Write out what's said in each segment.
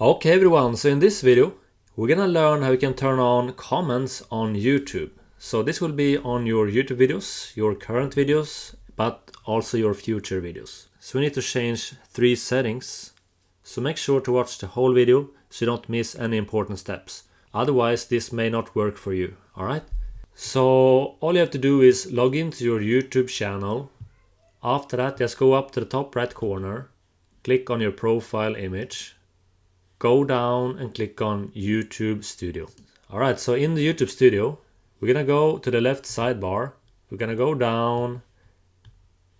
Okay everyone, so in this video we're gonna learn how you can turn on comments on YouTube. So this will be on your YouTube videos, your current videos, but also your future videos. So we need to change 3 settings. So make sure to watch the whole video so you don't miss any important steps. Otherwise this may not work for you, alright? So all you have to do is log into your YouTube channel. After that, just go up to the top right corner, click on your profile image. Go down and click on YouTube Studio. Alright, so in the YouTube Studio, we're gonna go to the left sidebar. We're gonna go down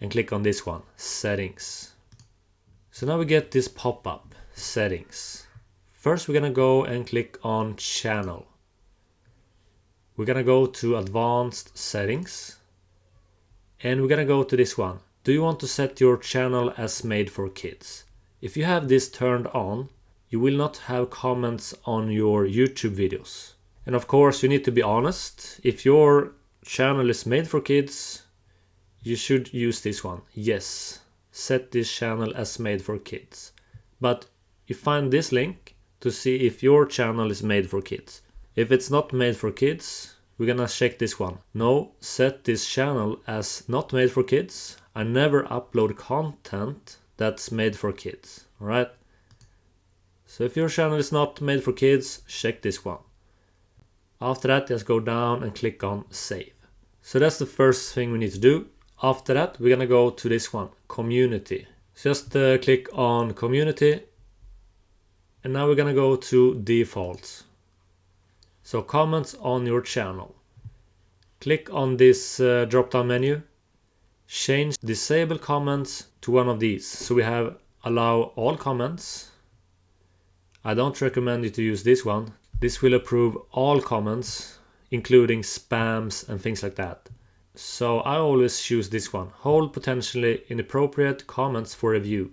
and click on this one, Settings. So now we get this pop-up, Settings. First we're gonna go and click on Channel. We're gonna go to Advanced Settings. And we're gonna go to this one. Do you want to set your channel as made for kids? If you have this turned on, you will not have comments on your YouTube videos. And of course you need to be honest. If your channel is made for kids, you should use this one. Yes, set this channel as made for kids. But you find this link to see if your channel is made for kids. If it's not made for kids, we're gonna check this one. No, set this channel as not made for kids. I never upload content that's made for kids, alright? So if your channel is not made for kids, check this one. After that, just go down and click on Save. So that's the first thing we need to do. After that, we're gonna go to this one, Community. Just click on Community. And now we're gonna go to Defaults. So comments on your channel. Click on this drop-down menu. Change Disable Comments to one of these. So we have Allow All Comments. I don't recommend you to use this one. This will approve all comments, including spams and things like that. So I always choose this one. Hold potentially inappropriate comments for review.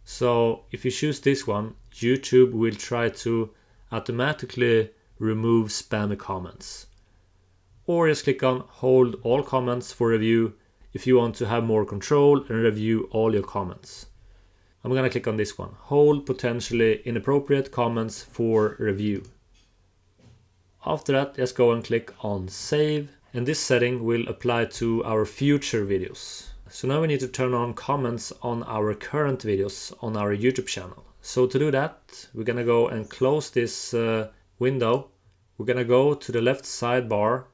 So if you choose this one, YouTube will try to automatically remove spammy comments. Or just click on Hold All Comments for review if you want to have more control and review all your comments. I'm gonna click on this one. Hold potentially inappropriate comments for review. After that, just go and click on Save. And this setting will apply to our future videos. So now we need to turn on comments on our current videos on our YouTube channel. So to do that, we're gonna go and close this window. We're gonna go to the left sidebar,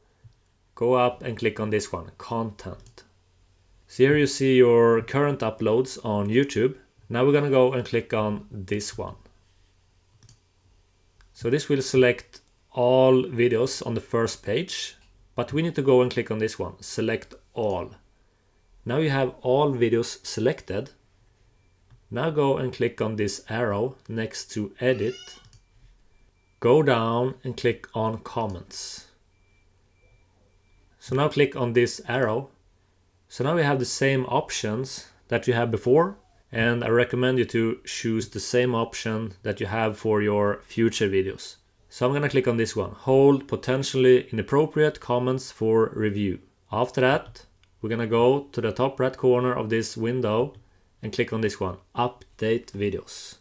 go up and click on this one, Content. So here you see your current uploads on YouTube. Now we're gonna go and click on this one. So this will select all videos on the first page, but we need to go and click on this one, Select All. Now you have all videos selected. Now go and click on this arrow next to Edit. Go down and click on Comments. So now click on this arrow. So now we have the same options that you had before. And I recommend you to choose the same option that you have for your future videos. So I'm gonna click on this one, Hold Potentially Inappropriate Comments for Review. After that, we're gonna go to the top right corner of this window and click on this one, Update Videos.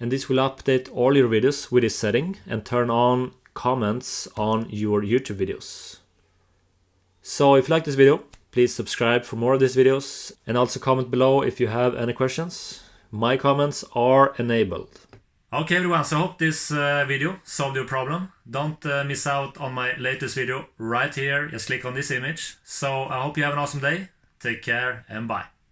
And this will update all your videos with this setting and turn on comments on your YouTube videos. So if you like this video, please subscribe for more of these videos and also comment below if you have any questions. My comments are enabled. Okay everyone, so I hope this video solved your problem. Don't miss out on my latest video right here. Just click on this image. So I hope you have an awesome day. Take care and bye.